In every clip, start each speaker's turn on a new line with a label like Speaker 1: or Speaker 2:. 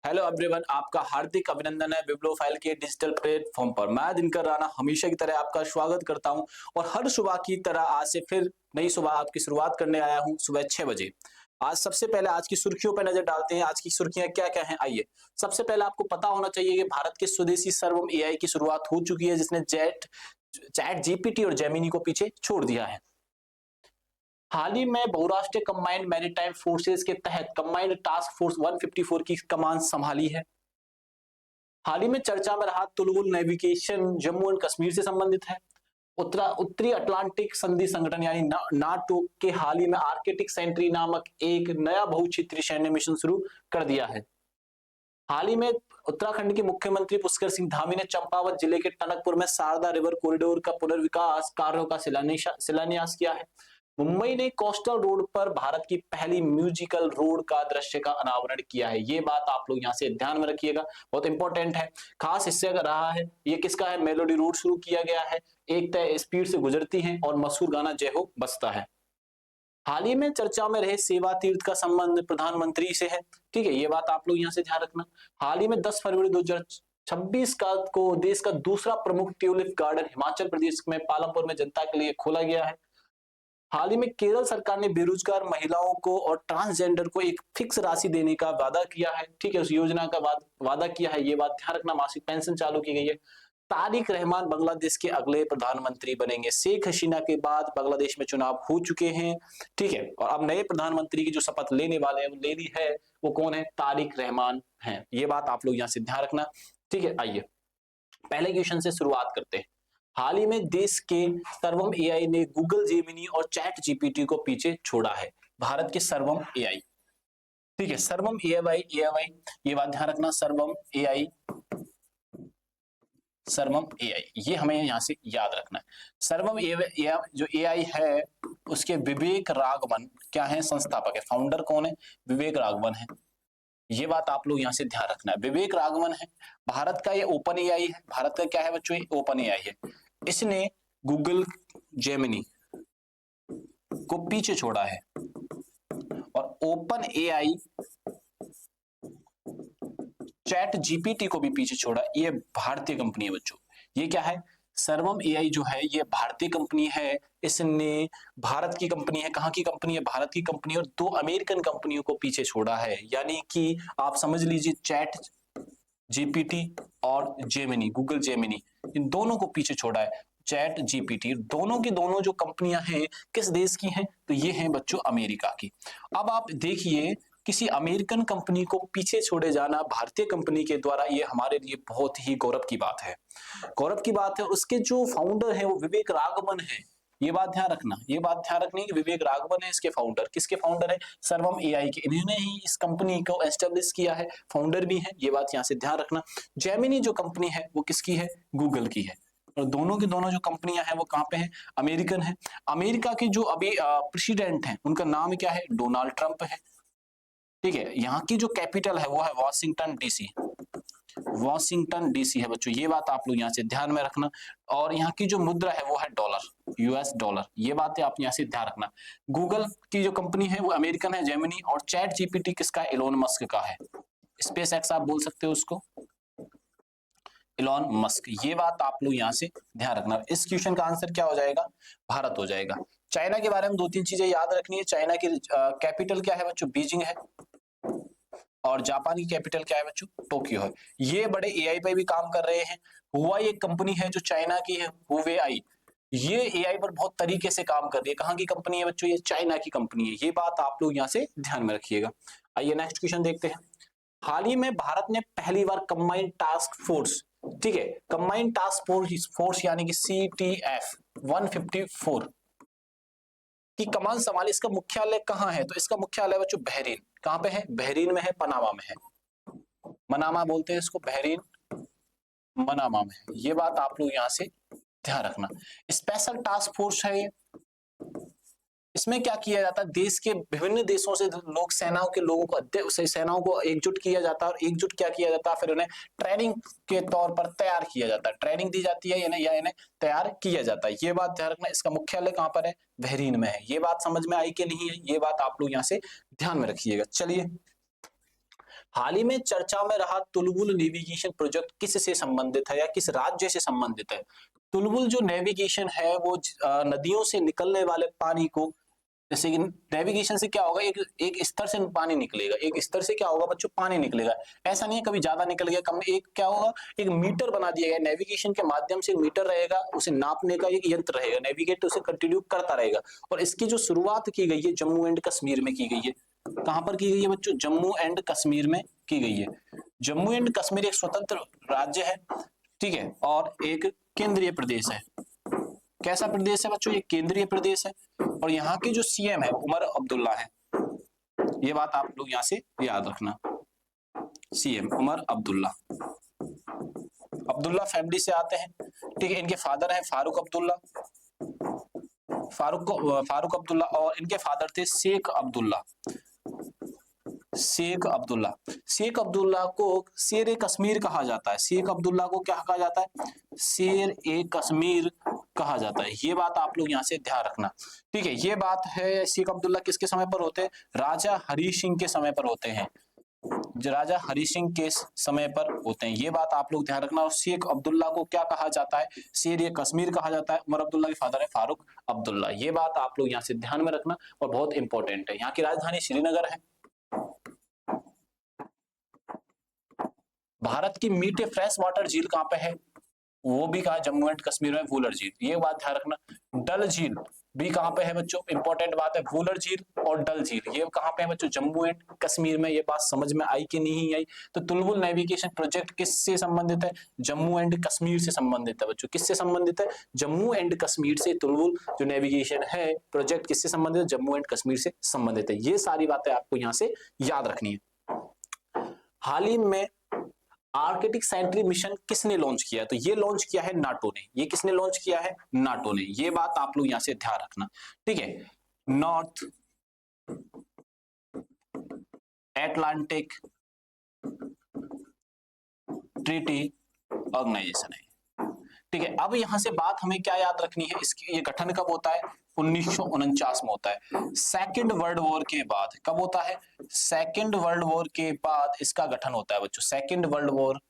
Speaker 1: Hello everyone, आपका हार्दिक अभिनंदन है बिब्लो फाइल के डिजिटल प्लेटफॉर्म पर। मैं दिनकर राणा हमेशा की तरह आपका स्वागत करता हूं और हर सुबह की तरह आज से फिर नई सुबह आपकी शुरुआत करने आया हूं सुबह 6 बजे। आज सबसे पहले आज की सुर्खियों पर नजर डालते हैं। आज की सुर्खियां क्या क्या हैं, आइए। सबसे पहले आपको पता होना चाहिए कि भारत के स्वदेशी सर्वम एआई की शुरुआत हो चुकी है, जिसने चैट जीपीटी और जेमिनी को पीछे छोड़ दिया है। हाल ही में बहुराष्ट्रीय कंबाइंड मैरीटाइम फोर्सेस के तहत कंबाइंड टास्क फोर्स 154 की कमान संभाली है। हाल ही में चर्चा में रहा तुलुल नेविगेशन जम्मू एंड कश्मीर से संबंधित है। उत्तरी अटलांटिक संधि संगठन यानी नाटो के हाल ही में आर्कटिक सेंट्री नामक एक नया बहुक्षेत्रीय सैन्य मिशन शुरू कर दिया है। हाल ही में उत्तराखंड के मुख्यमंत्री पुष्कर सिंह धामी ने चंपावत जिले के टनकपुर में शारदा रिवर कॉरिडोर का पुनर्विकास कार्यों का शिलान्यास किया है। मुंबई ने कोस्टल रोड पर भारत की पहली म्यूजिकल रोड का दृश्य का अनावरण किया है। ये बात आप लोग यहाँ से ध्यान में रखिएगा, बहुत इंपॉर्टेंट है। खास हिस्से का रहा है, ये किसका है? मेलोडी रोड शुरू किया गया है, एक तय स्पीड से गुजरती है और मशहूर गाना जय हो बजता है। हाल ही में चर्चा में रहे सेवा तीर्थ का संबंध प्रधानमंत्री से है। ठीक है, ये बात आप लोग यहाँ से ध्यान रखना। हाल ही में 10 फरवरी 2026 को देश का दूसरा प्रमुख ट्यूलिप गार्डन हिमाचल प्रदेश में पालमपुर में जनता के लिए खोला गया है। हाल ही में केरल सरकार ने बेरोजगार महिलाओं को और ट्रांसजेंडर को एक फिक्स राशि देने का वादा किया है। ठीक है, उस योजना का वादा किया है, ये बात ध्यान रखना। मासिक पेंशन चालू की गई है। तारिक रहमान बांग्लादेश के अगले प्रधानमंत्री बनेंगे। शेख हसीना के बाद बांग्लादेश में चुनाव हो चुके हैं। ठीक है, और अब नए प्रधानमंत्री की जो शपथ लेने वाले हैं वो ले ली है, वो कौन है? तारिक रहमान है। ये बात आप लोग यहाँ से ध्यान रखना। ठीक है, आइए पहले क्वेश्चन से शुरुआत करते हैं। हाल ही में देश के सर्वम एआई ने गूगल जेमिनी और चैट जीपीटी को पीछे छोड़ा है। भारत के सर्वम एआई, ठीक है, सर्वम एआई एआई, ये बात ध्यान रखना। सर्वम एआई, सर्वम एआई, ये हमें यहां से याद रखना है। सर्वम एआई जो एआई है उसके विवेक राघवन क्या है? संस्थापक है। फाउंडर कौन है? विवेक राघवन है। ये बात आप लोग यहाँ से ध्यान रखना है, विवेक राघवन है। भारत का ये ओपन एआई है। भारत का क्या है बच्चों? ये ओपन एआई है। इसने गूगल जेमिनी को पीछे छोड़ा है और ओपन एआई चैट जीपीटी को भी पीछे छोड़ा। ये भारतीय कंपनी है बच्चों। ये क्या है? सर्वम एआई जो है ये भारतीय कंपनी है। इसने भारत की कंपनी है। कहाँ की कंपनी है? भारत की कंपनी, और 2 अमेरिकन कंपनियों को पीछे छोड़ा है। यानी कि आप समझ लीजिए चैट जीपीटी और जेमिनी, गूगल जेमिनी, इन दोनों को पीछे छोड़ा है। चैट जीपीटी, दोनों की दोनों जो कंपनियां हैं किस देश की हैं? तो ये हैं बच्चों अमेरिका की। अब आप देखिए, किसी अमेरिकन कंपनी को पीछे छोड़े जाना भारतीय कंपनी के द्वारा, ये हमारे लिए बहुत ही गौरव की बात है। गौरव की बात है। उसके जो फाउंडर है वो विवेक राघवन है। ये बात ध्यान रखना, ये बात ध्यान रखनी कि विवेक राघवन है इसके फाउंडर। किसके फाउंडर है? सर्वम एआई के। इन्होंने ही इस कंपनी को एस्टेब्लिश किया है, फाउंडर भी है। ये बात यहाँ से ध्यान रखना। जेमिनी जो कंपनी है वो किसकी है? गूगल की है। और दोनों की दोनों जो कंपनियां हैं वो कहाँ पे हैं? अमेरिकन है। अमेरिका के जो अभी प्रेसिडेंट हैं उनका नाम क्या है? डोनाल्ड ट्रंप है। ठीक है, यहाँ की जो कैपिटल है वो है वॉशिंगटन डीसी। वॉशिंगटन डीसी है बच्चों। ये बात आप लोग यहाँ से ध्यान में रखना। और यहाँ की जो मुद्रा है वो है डॉलर, यूएस डॉलर। ये बातें आप यहाँ से ध्यान रखना। गूगल की जो कंपनी है वो अमेरिकन है, जेमिनी। और चैट जीपीटी किसका? एलोन मस्क का है। स्पेस एक्स आप बोल सकते हो उसको, एलोन मस्क। ये बात आप लोग यहाँ से ध्यान रखना। इस क्वेश्चन का आंसर क्या हो जाएगा? भारत हो जाएगा। चाइना के बारे में 2-3 चीजें याद रखनी है। चाइना की कैपिटल क्या है बच्चों? बीजिंग है। और जापान की कैपिटल क्या है बच्चों? टोक्यो है। ये बड़े एआई पे भी काम कर रहे हैं। हुआई एक कंपनी है जो चाइना की है, हुवेआई। ये एआई पर बहुत तरीके से काम कर रही है। कहाँ की कंपनी है बच्चों? ये चाइना की कंपनी है। ये बात आप लोग यहाँ से ध्यान में रखिएगा। आइए नेक्स्ट क्वेश्चन देखते हैं। हाल ही में भारत ने पहली बार कंबाइंड टास्क फोर्स, ठीक है, कंबाइंड टास्क फोर्स यानी कि CTF 154 की कमान संभाली। इसका मुख्यालय कहाँ है? तो इसका मुख्यालय बच्चों बहरीन। कहाँ पे है? बहरीन में है, पनामा में है। मनामा बोलते हैं इसको, बहरीन मनामा में है। ये बात आप लोग यहाँ से ध्यान रखना। स्पेशल टास्क फोर्स है ये। इसमें क्या किया जाता है? देश के विभिन्न देशों से लोग, सेनाओं के लोगों को, सेनाओं को एकजुट किया जाता है। और एकजुट क्या किया जाता है? फिर उन्हें ट्रेनिंग के तौर पर तैयार किया जाता है। ट्रेनिंग दी जाती है या इन्हें तैयार किया जाता है। ये बात ध्यान रखना। इसका मुख्यालय कहाँ पर है? बहरीन में है। ये बात समझ में आई कि नहीं है? ये बात आप लोग यहाँ से ध्यान में रखिएगा। चलिए हाल ही में चर्चा में रहा तुलबुल नेविगेशन प्रोजेक्ट किससे संबंधित है या किस राज्य से संबंधित है? तुलबुल जो नेविगेशन है वो नदियों से निकलने वाले पानी को, जैसे कि नेविगेशन से क्या होगा, एक एक स्तर से पानी निकलेगा, एक स्तर से क्या होगा बच्चों, पानी निकलेगा। ऐसा नहीं है कभी ज्यादा निकल गया कम, एक क्या होगा, एक मीटर बना दिया गया नेविगेशन के माध्यम से, एक मीटर रहेगा, उसे नापने का एक यंत्र रहेगा, नेविगेट उसे कंटिन्यू करता रहेगा। और इसकी जो शुरुआत की गई है जम्मू एंड कश्मीर में की गई है। कहां पर की गई है बच्चों? जम्मू एंड कश्मीर में की गई है। जम्मू एंड कश्मीर एक स्वतंत्र राज्य है, ठीक है, और एक केंद्रीय प्रदेश है। कैसा प्रदेश है बच्चों? ये केंद्रीय प्रदेश है। और यहाँ के जो सीएम है उमर अब्दुल्ला है, ये बात आप लोग यहाँ से याद रखना। सीएम उमर अब्दुल्ला, अब्दुल्ला फैमिली से आते हैं, ठीक है। इनके फादर हैं फारूक अब्दुल्ला, फारूक अब्दुल्ला, और इनके फादर थे शेख अब्दुल्ला। शेख अब्दुल्ला, शेख अब्दुल्ला को शेर ए कश्मीर कहा जाता है। शेख अब्दुल्ला को क्या कहा जाता है? शेर ए कश्मीर कहा जाता है। ये बात आप लोग यहाँ से ध्यान रखना, ठीक है। ये बात है, शेख अब्दुल्ला किसके समय पर होते हैं? राजा हरी सिंह के समय पर होते हैं, राजा हरी सिंह के समय पर होते हैं। ये बात आप लोग ध्यान रखना। और शेख अब्दुल्ला को क्या कहा जाता है? शेर ए कश्मीर कहा जाता है। उमर अब्दुल्ला के फादर है फारूक अब्दुल्ला। ये बात आप लोग यहाँ से ध्यान में रखना और बहुत इंपॉर्टेंट है। यहाँ की राजधानी श्रीनगर है। भारत की मीठे फ्रेश वाटर झील कहाँ पे है? वो भी कहा जम्मू एंड कश्मीर में, वूलर झील। ये बात ध्यान रखना। डल झील भी कहाँ पे है बच्चों? इंपॉर्टेंट बात है, वूलर झील और डल झील ये कहाँ पे है बच्चों? जम्मू एंड कश्मीर में। ये बात समझ में आई कि नहीं आई? तो तुलबुल नेविगेशन प्रोजेक्ट किससे संबंधित है? जम्मू एंड कश्मीर से संबंधित है बच्चों। किससे संबंधित है? जम्मू एंड कश्मीर से। तुलबुल जो नेविगेशन है प्रोजेक्ट किससे संबंधित है? जम्मू एंड कश्मीर से संबंधित है। ये सारी बातें आपको यहाँ से याद रखनी है। हाल ही में आर्कटिक सेंट्री मिशन किसने लॉन्च किया? तो ये लॉन्च किया है नाटो ने। ये किसने लॉन्च किया है? नाटो ने। ये बात आप लोग यहां से ध्यान रखना, ठीक है। नॉर्थ एटलांटिक ट्रीटी ऑर्गेनाइजेशन है, ठीक है। अब यहां से बात हमें क्या याद रखनी है, इसकी ये गठन कब होता है? 1949 में होता है, सेकेंड वर्ल्ड वॉर के बाद। कब होता है? सेकेंड वर्ल्ड वॉर के बाद इसका गठन होता है बच्चों। सेकेंड वर्ल्ड वॉर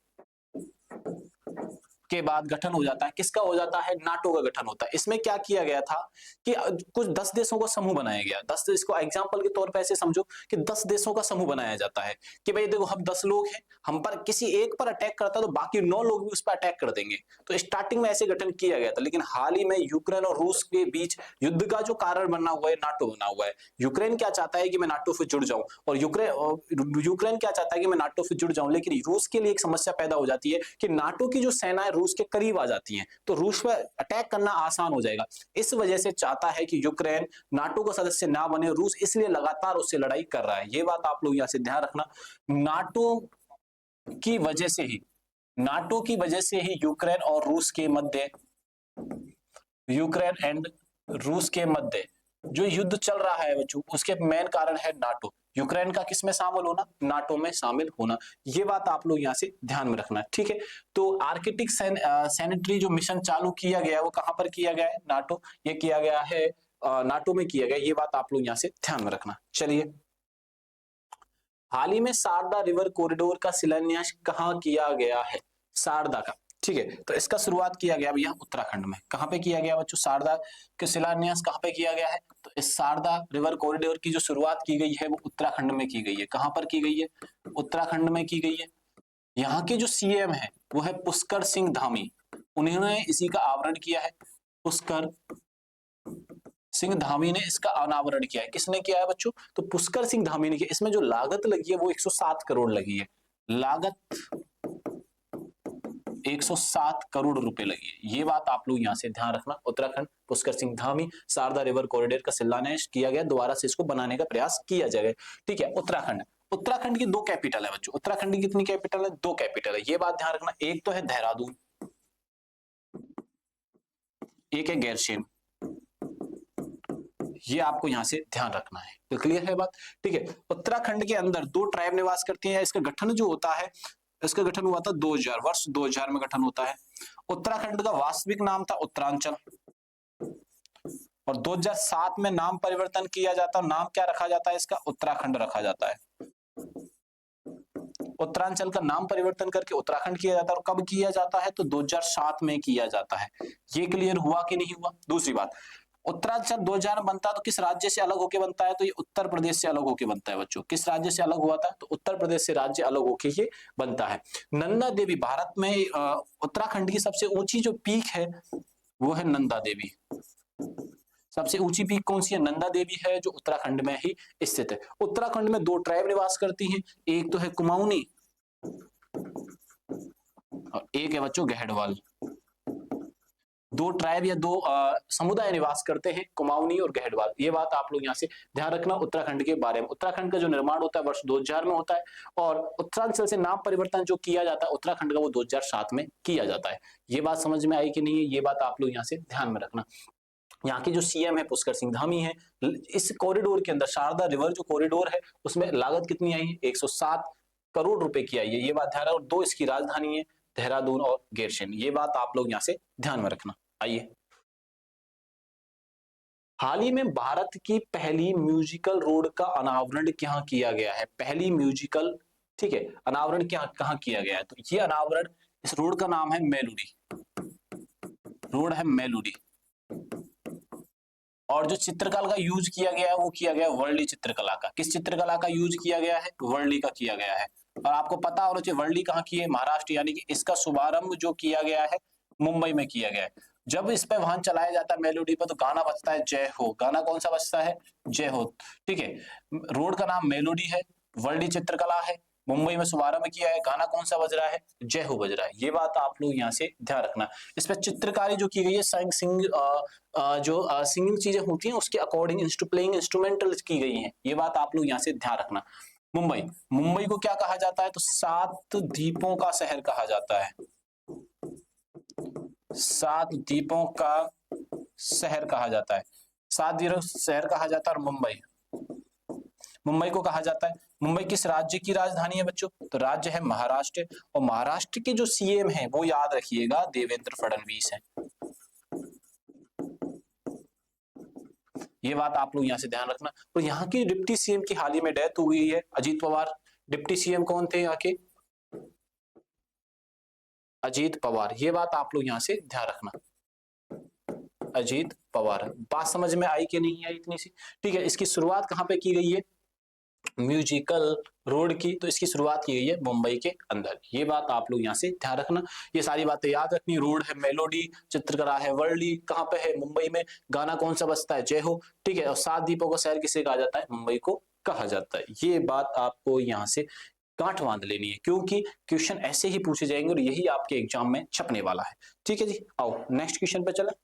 Speaker 1: के बाद गठन हो जाता है। किसका हो जाता है? नाटो का गठन होता है। इसमें क्या किया गया था कि कुछ 10 देशों का समूह बनाया गया। 10 देश को एग्जांपल के तौर पर ऐसे समझो कि 10 देशों का समूह बनाया जाता है कि भाई देखो हम 10 लोग हैं, हम पर किसी एक पर अटैक करता तो बाकी 9 लोग भी उस पर अटैक कर देंगे। तो स्टार्टिंग में ऐसे गठन किया गया था, लेकिन हाल ही में यूक्रेन और रूस के बीच युद्ध का जो कारण बना हुआ है नाटो बना हुआ है। यूक्रेन क्या चाहता है कि मैं नाटो से जुड़ जाऊं, और यूक्रेन क्या चाहता है कि मैं नाटो से जुड़ जाऊं, लेकिन रूस के लिए एक समस्या पैदा हो जाती है कि नाटो की जो सेनाएं रूस के करीब आ जाती हैं, तो रूस पर अटैक करना आसान हो जाएगा। इस वजह से चाहता है कि यूक्रेन नाटो का सदस्य ना बने। रूस इसलिए लगातार उससे लड़ाई कर रहा है। ये बात आप लोग यहां से ध्यान रखना। नाटो की वजह से ही, नाटो की वजह से ही यूक्रेन और रूस के मध्य, यूक्रेन एंड रूस के मध्य जो युद्ध चल रहा है बच्चों, उसके मेन कारण है नाटो। यूक्रेन का किसमें शामिल होना? नाटो में शामिल होना। ये बात आप लोग यहां से ध्यान में रखना, ठीक है। तो आर्कटिक सैनिटरी जो मिशन चालू किया गया है वो कहां पर किया गया है? नाटो। ये किया गया है नाटो में किया गया। ये बात आप लोग यहां से ध्यान में रखना। चलिए, हाल ही में शारदा रिवर कॉरिडोर का शिलान्यास कहाँ किया गया है? शारदा का, ठीक है। तो इसका शुरुआत किया गया भैया उत्तराखंड में। कहां पे किया गया बच्चों? शारदा के शिलान्यास कहां पे किया गया है? तो इस शारदा रिवर कॉरिडोर की जो शुरुआत की गई है वो उत्तराखंड में की गई है। कहां पर की गई है? उत्तराखंड में की गई है। यहाँ के जो सीएम है वो है पुष्कर सिंह धामी। उन्होंने इसी का आवरण किया है। पुष्कर सिंह धामी ने इसका अनावरण किया है। किसने किया है बच्चों? तो पुष्कर सिंह धामी ने किया। इसमें जो लागत लगी है वो 107 करोड़ लगी है। लागत 107 करोड़ रुपए लगी है। ये बात आप लोग यहां से ध्यान रखना। उत्तराखंड, पुष्कर सिंह धामी, शारदा रिवर कॉरिडोर का शिलान्यास किया गया, दोबारा से इसको बनाने का प्रयास किया जाएगा, ठीक है। उत्तराखंड, उत्तराखंड की 2 कैपिटल है बच्चों। उत्तराखंड की कितनी कैपिटल है? 2 कैपिटल है। ये बात ध्यान रखना। एक तो है देहरादून, एक है गैरसैंण। ये आपको यहां से ध्यान रखना है। तो क्लियर है बात, ठीक है। उत्तराखंड के अंदर 2 ट्राइब निवास करती हैं। इसका गठन जो होता है, इसका गठन हुआ था 2000, वर्ष 2000 में गठन होता है। उत्तराखंड का वास्तविक नाम था उत्तरांचल, और 2007 में नाम परिवर्तन किया जाता है। नाम क्या रखा जाता है इसका? उत्तराखंड रखा जाता है। उत्तरांचल का नाम परिवर्तन करके उत्तराखंड किया जाता है, और कब किया जाता है तो 2007 में किया जाता है। ये क्लियर हुआ कि नहीं हुआ? दूसरी बात, उत्तरांचल 2000 में बनता है तो किस राज्य से अलग होके बनता है? तो ये उत्तर प्रदेश से अलग होके बनता है बच्चों। किस राज्य से अलग हुआ था? तो उत्तर प्रदेश से राज्य अलग होके ये बनता है। नंदा देवी भारत में उत्तराखंड की सबसे ऊंची जो पीक है वो है नंदा देवी। सबसे ऊंची पीक कौन सी है? नंदा देवी है, जो उत्तराखंड में ही स्थित है। उत्तराखंड में दो ट्राइब निवास करती हैं, एक तो है कुमाऊनी और एक है बच्चों गहड़वाल। दो ट्राइब या दो समुदाय निवास करते हैं, कुमाऊनी और गहड़वाल। ये बात आप लोग यहाँ से ध्यान रखना उत्तराखंड के बारे में। उत्तराखंड का जो निर्माण होता है वर्ष 2000 में होता है, और उत्तरांचल से नाम परिवर्तन जो किया जाता है उत्तराखंड का वो 2007 में किया जाता है। ये बात समझ में आई कि नहीं है? ये बात आप लोग यहाँ से ध्यान में रखना। यहाँ के जो सीएम है पुष्कर सिंह धामी है। इस कॉरिडोर के अंदर शारदा रिवर जो कॉरिडोर है उसमें लागत कितनी आई है? 107 करोड़ रुपए की आई है। ये बात ध्यान रखना। और दो इसकी राजधानी है, देहरादून और गैरसैंण। ये बात आप लोग यहाँ से ध्यान में रखना। आइए, हाल ही में भारत की पहली म्यूजिकल रोड का अनावरण कहाँ किया गया है? पहली म्यूजिकल, ठीक है, अनावरण कहाँ किया गया है? तो ये अनावरण, इस रोड का नाम है मेलुडी, रोड है मेलुडी। और जो चित्रकला का यूज किया गया है वो किया गया वर्ली चित्रकला का। किस चित्रकला का यूज किया गया है? वर्ली का किया गया है। और आपको पता होना चाहिए वर्ली कहाँ की है? महाराष्ट्र। यानी कि इसका शुभारंभ जो किया गया है मुंबई में किया गया है। जब इस पे वाहन चलाया जाता है मेलोडी पर तो गाना बजता है जय हो। गाना कौन सा बजता है? जय हो। ठीक है, रोड का नाम मेलोडी है, वर्ली चित्रकला है, मुंबई में शुभारंभ किया है। गाना कौन सा बज रहा है? जय हो बज रहा है। ये बात आप लोग यहाँ से ध्यान रखना। इस पर चित्रकारी जो की गई है जो सिंगिंग चीजें होती हैं उसके अकॉर्डिंग प्लेइंग इंस्ट्रूमेंटल की गई हैं। ये बात आप लोग यहाँ से ध्यान रखना। मुंबई, मुंबई को क्या कहा जाता है? तो सात द्वीपों का शहर कहा जाता है। सात द्वीपों का शहर कहा जाता है। सात द्वीपों शहर कहा जाता है। और मुंबई, मुंबई को कहा जाता है। मुंबई किस राज्य की राजधानी है बच्चों? तो राज्य है महाराष्ट्र। और महाराष्ट्र के जो सीएम हैं वो याद रखिएगा देवेंद्र फडणवीस हैं। ये बात आप लोग यहाँ से ध्यान रखना। और यहाँ की डिप्टी सीएम की हाल ही में डेथ हुई है, अजीत पवार। डिप्टी सीएम कौन थे यहाँ के? अजीत पवार। ये बात आप लोग यहाँ से ध्यान रखना, अजीत पवार। बात समझ में आई कि नहीं आई इतनी सी? ठीक है, इसकी शुरुआत कहाँ पे की गई है म्यूजिकल रोड की? तो इसकी शुरुआत की गई है मुंबई के अंदर। ये बात आप लोग यहाँ से ध्यान रखना। ये सारी बातें याद रखनी। रोड है मेलोडी, चित्रकला है वर्ली, कहाँ पे है? मुंबई में। गाना कौन सा बजता है? जय हो। ठीक है, और सात द्वीपों का शहर किसे कहा जाता है? मुंबई को कहा जाता है। ये बात आपको यहाँ से गांठ बांध लेनी है, क्योंकि क्वेश्चन ऐसे ही पूछे जाएंगे और यही आपके एग्जाम में छपने वाला है। ठीक है जी, आओ नेक्स्ट क्वेश्चन पे चले।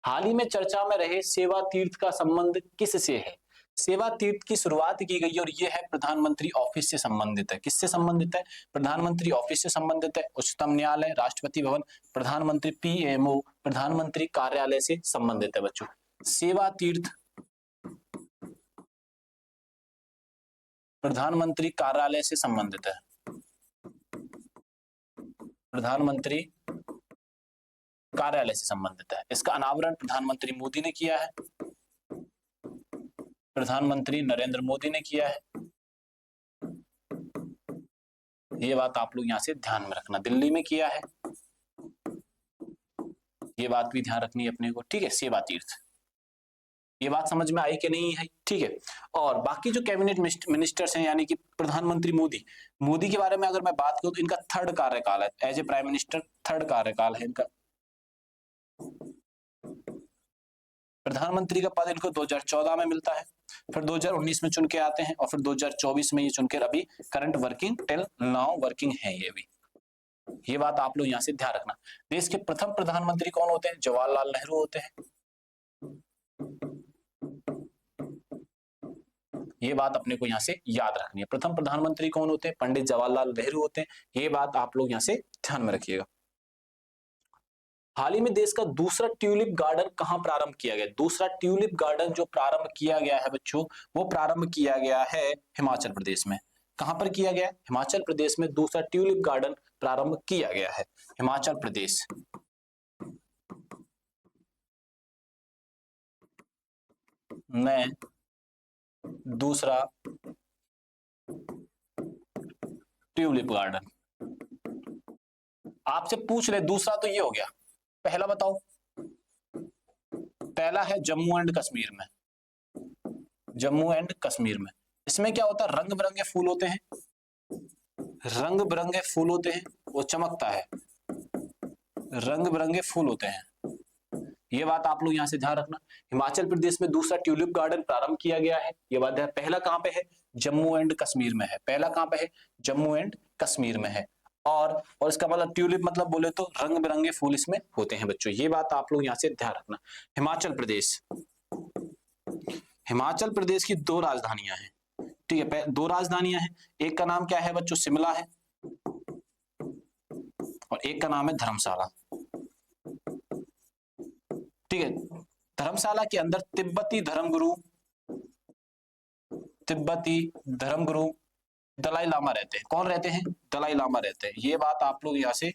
Speaker 1: हाल ही में चर्चा में रहे सेवा तीर्थ का संबंध किससे है? सेवा तीर्थ की शुरुआत की गई और यह है प्रधानमंत्री ऑफिस से संबंधित है। किससे संबंधित है? प्रधानमंत्री ऑफिस से संबंधित है। उच्चतम न्यायालय, राष्ट्रपति भवन, प्रधानमंत्री पीएमओ, प्रधानमंत्री कार्यालय से संबंधित है बच्चों। सेवा तीर्थ प्रधानमंत्री कार्यालय से संबंधित है। प्रधानमंत्री कार्यालय से संबंधित है। इसका अनावरण प्रधानमंत्री मोदी ने किया है। प्रधानमंत्री नरेंद्र मोदी ने किया है। ये बात आप लोग यहां से ध्यान में रखना। दिल्ली में किया है, ये बात भी ध्यान रखनी है अपने को। ठीक है, सेवा तीर्थ। ये बात समझ में आई कि नहीं है? ठीक है, और बाकी जो कैबिनेट मिनिस्टर्स हैं यानी कि प्रधानमंत्री मोदी, मोदी के बारे में अगर मैं बात करूं तो इनका थर्ड कार्यकाल है as a prime minister. Third कार्यकाल है इनका। प्रधानमंत्री का पद इनको 2014 में मिलता है, फिर 2019 में चुन के आते हैं, और फिर 2024 में ये चुनकर अभी current working till now working है ये भी। ये बात आप लोग यहाँ से ध्यान रखना। देश के प्रथम प्रधानमंत्री कौन होते हैं? जवाहरलाल नेहरू होते हैं। ये बात अपने को यहाँ से याद रखनी है। प्रथम प्रधानमंत्री कौन होते हैं? पंडित जवाहरलाल नेहरू होते हैं। ये बात आप लोग यहाँ से ध्यान में रखिएगा। हाल ही में देश का दूसरा ट्यूलिप गार्डन कहां प्रारंभ किया गया? दूसरा ट्यूलिप गार्डन जो प्रारंभ किया गया है बच्चों, वो प्रारंभ किया गया है हिमाचल प्रदेश में। कहां पर किया गया? हिमाचल प्रदेश में दूसरा ट्यूलिप गार्डन प्रारंभ किया गया है, हिमाचल प्रदेश में दूसरा ट्यूलिप गार्डन। आपसे पूछ ले दूसरा तो ये हो गया, पहला बताओ। पहला है जम्मू एंड कश्मीर में, जम्मू एंड कश्मीर में इसमें क्या होता है, रंग बिरंगे फूल होते हैं, रंग बिरंगे फूल होते हैं, वो चमकता है, रंग बिरंगे फूल होते हैं। ये बात आप लोग यहां से ध्यान रखना। हिमाचल प्रदेश में दूसरा ट्यूलिप गार्डन प्रारंभ किया गया है, ये बात है। पहला कहां पे है, जम्मू एंड कश्मीर में है, पहला कहां पे है, जम्मू एंड कश्मीर में है। और इसका मतलब ट्यूलिप मतलब बोले तो रंग बिरंगे फूल इसमें होते हैं बच्चों, ये बात आप लोग यहां से ध्यान रखना। हिमाचल प्रदेश, हिमाचल प्रदेश की दो राजधानियां हैं, ठीक है, दो राजधानियां हैं, एक का नाम क्या है बच्चों, शिमला है, और एक का नाम है धर्मशाला, ठीक है। धर्मशाला के अंदर तिब्बती धर्मगुरु, तिब्बती धर्मगुरु दलाई लामा रहते हैं। कौन रहते हैं, दलाई लामा रहते हैं, ये बात आप लोग यहां से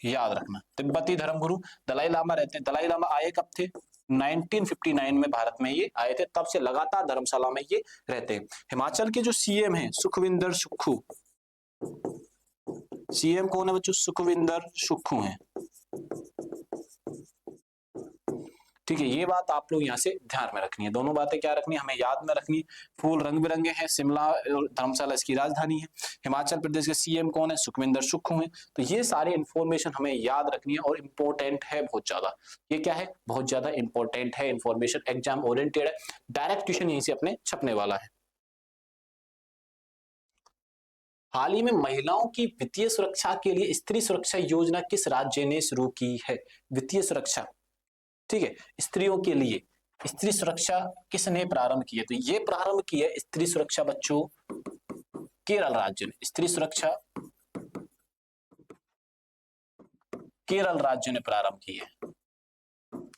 Speaker 1: याद रखना। तिब्बती धर्मगुरु दलाई लामा रहते हैं। दलाई लामा आए कब थे, 1959 में भारत में ये आए थे, तब से लगातार धर्मशाला में ये रहते हैं। हिमाचल के जो सीएम हैं सुखविंदर सुक्खू, सीएम कौन है बच्चों, सुखविंदर सुक्खू हैं, ठीक है। ये बात आप लोग यहाँ से ध्यान में रखनी है, दोनों बातें क्या रखनी है, हमें याद में रखनी है। फूल रंग बिरंगे हैं, शिमला और धर्मशाला इसकी राजधानी है। हिमाचल प्रदेश के सीएम कौन है, सुखविंदर सुक्खू हैं। तो ये सारी इंफॉर्मेशन हमें याद रखनी है और इंपॉर्टेंट है बहुत ज्यादा। ये क्या है, बहुत ज्यादा इंपॉर्टेंट है, इंफॉर्मेशन एग्जाम ओरिएंटेड है, डायरेक्ट क्वेश्चन यहीं से अपने छपने वाला है। हाल ही में महिलाओं की वित्तीय सुरक्षा के लिए स्त्री सुरक्षा योजना किस राज्य ने शुरू की है, वित्तीय सुरक्षा, ठीक है, स्त्रियों के लिए स्त्री सुरक्षा किसने प्रारंभ की है, तो ये प्रारंभ की है स्त्री सुरक्षा बच्चों केरल राज्य ने, स्त्री सुरक्षा केरल राज्य ने प्रारंभ की है,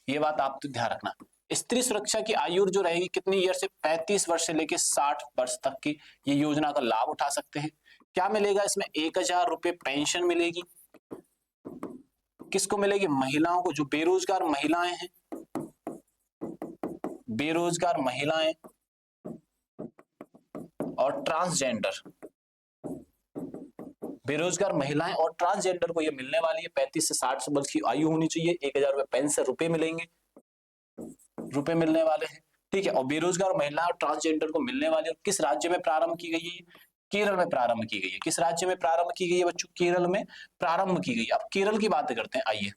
Speaker 1: ये बात आप तो ध्यान रखना। स्त्री सुरक्षा की आयु जो रहेगी कितनी ईयर से, 35 वर्ष से लेकर 60 वर्ष तक की ये योजना का लाभ उठा सकते हैं। क्या मिलेगा इसमें, 1000 रुपए पेंशन मिलेगी, किसको मिलेगी, महिलाओं को, जो बेरोजगार महिलाएं हैं, बेरोजगार महिलाएं और ट्रांसजेंडर, बेरोजगार महिलाएं और ट्रांसजेंडर को ये मिलने वाली है। 35 से 60 वर्ष की आयु होनी चाहिए, 1000 रुपए पेंशन रुपए मिलेंगे, रुपए मिलने वाले हैं, ठीक है। और बेरोजगार महिला और ट्रांसजेंडर को मिलने वाली है। किस राज्य में प्रारंभ की गई है, केरल में प्रारंभ की गई है। किस राज्य में प्रारंभ की गई है बच्चों, केरल में प्रारंभ की गई। अब केरल की बात करते हैं, आइए।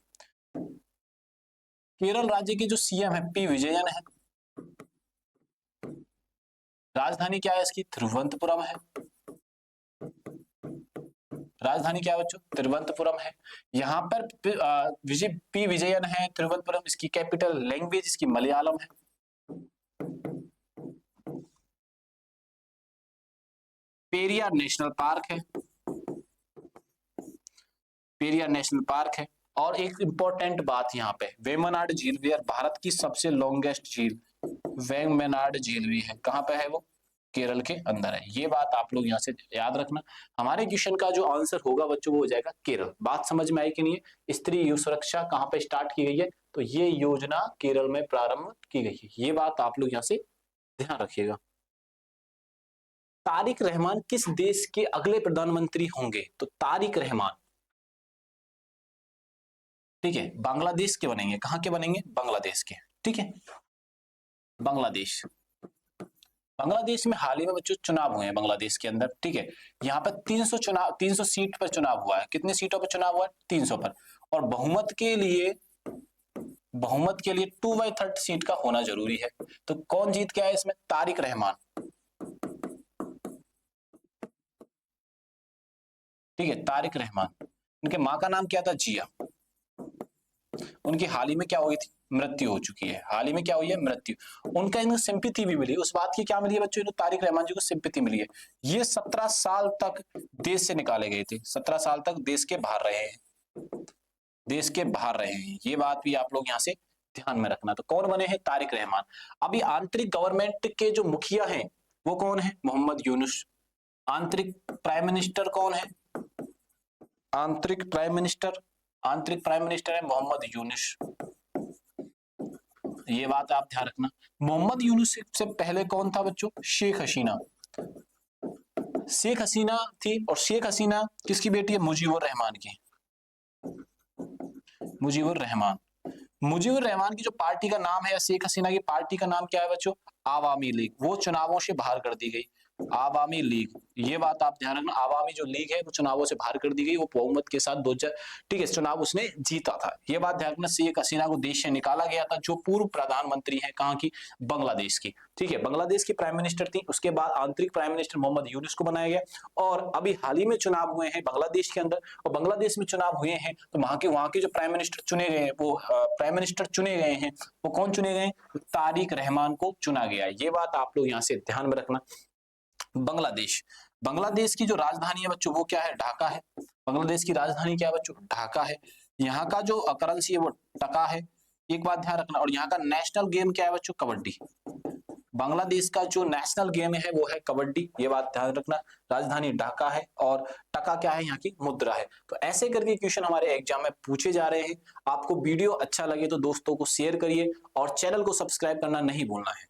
Speaker 1: केरल राज्य के जो सीएम है पी विजयन है, राजधानी क्या है इसकी, तिरुवनंतपुरम है, राजधानी क्या है बच्चों, तिरुवनंतपुरम है। यहाँ पर पी विजयन है, तिरुवनंतपुरम, इसकी कैपिटल लैंग्वेज इसकी मलयालम है। पेरियार नेशनल पार्क है, पेरियार नेशनल पार्क है। और एक इंपॉर्टेंट बात यहाँ पे, वेम्बनाड झील भी है, भारत की सबसे लॉन्गेस्ट झील वेम्बनाड झील भी है, कहाँ पे है वो, केरल के अंदर है। ये बात आप लोग यहाँ से याद रखना। हमारे क्वेश्चन का जो आंसर होगा बच्चों वो हो जाएगा केरल। बात समझ में आई कि नहीं, स्त्री सुरक्षा कहाँ पे स्टार्ट की गई है, तो ये योजना केरल में प्रारंभ की गई है, ये बात आप लोग यहाँ से ध्यान रखिएगा। तारिक रहमान किस देश के अगले प्रधानमंत्री होंगे, तो तारिक रहमान, ठीक है, बांग्लादेश के बनेंगे, कहां के बनेंगे, बांग्लादेश के, ठीक है, बांग्लादेश। बांग्लादेश में हाल ही में बच्चों चुनाव हुए हैं बांग्लादेश के अंदर, ठीक है। यहाँ पर 300 सीट पर चुनाव हुआ है, कितने सीटों पर चुनाव हुआ है, 300 पर। और बहुमत के लिए 2/3 सीट का होना जरूरी है। तो कौन जीत के आया इसमें, तारिक रहमान, ठीक है, तारिक रहमान। उनके माँ का नाम क्या था, जिया। उनकी हाल ही में क्या हुई थी, मृत्यु हो चुकी है, हाल ही में क्या हुई है, मृत्यु। उनका इनको सिंपैथी भी मिली, उस बात की क्या मिली है बच्चों, इनको तारिक रहमान जी को सिंपैथी मिली है। ये 17 साल तक देश से निकाले गए थे, 17 साल तक देश के बाहर रहे हैं, देश के बाहर रहे हैं, ये बात भी आप लोग यहाँ से ध्यान में रखना। तो कौन बने हैं, तारिक रहमान। अभी आंतरिक गवर्नमेंट के जो मुखिया हैं वो कौन है, मोहम्मद यूनुस। आंतरिक प्राइम मिनिस्टर कौन है, आंतरिक प्राइम मिनिस्टर है मोहम्मद यूनुस, ये बात आप ध्यान रखना। मोहम्मद यूनुस से पहले कौन था बच्चों, शेख हसीना, शेख हसीना थी, और शेख हसीना किसकी बेटी है? मुजीबुर रहमान की। मुजीबुर रहमान। मुजीबुर रहमान की जो पार्टी का नाम है, या शेख हसीना की पार्टी का नाम क्या है बच्चों? आवामी लीग। वो चुनावों से बाहर कर दी गई, आवामी लीग। ये बात आप ध्यान रखना, आवामी जो लीग है वो चुनावों से बाहर कर दी गई। वो बहुमत के साथ 2000, ठीक है, चुनाव उसने जीता था। ये बात ध्यान रखना। शेख हसीना को देश से निकाला गया था, जो पूर्व प्रधानमंत्री है कहाँ की? बांग्लादेश की। ठीक है, बांग्लादेश की प्राइम मिनिस्टर थी। उसके बाद आंतरिक प्राइम मिनिस्टर मोहम्मद यूनुस को बनाया गया। और अभी हाल ही में चुनाव हुए हैं बांग्लादेश के अंदर, और बांग्लादेश में चुनाव हुए हैं तो वहां के जो प्राइम मिनिस्टर चुने गए हैं, वो प्राइम मिनिस्टर चुने गए हैं, वो कौन चुने गए? तारिक रहमान को चुना गया है। ये बात आप लोग यहाँ से ध्यान में रखना। बांग्लादेश। बांग्लादेश की जो राजधानी है बच्चों वो क्या है? ढाका है। बांग्लादेश की राजधानी क्या है बच्चों? ढाका है। यहाँ का जो करेंसी है वो टका है, एक बात ध्यान रखना। और यहाँ का नेशनल गेम क्या है बच्चों? कबड्डी। बांग्लादेश का जो नेशनल गेम है वो है कबड्डी, ये बात ध्यान रखना। राजधानी ढाका है, और टका क्या है? यहाँ की मुद्रा है। तो ऐसे करके क्वेश्चन हमारे एग्जाम में पूछे जा रहे हैं। आपको वीडियो अच्छा लगे तो दोस्तों को शेयर करिए, और चैनल को सब्सक्राइब करना नहीं भूलना है।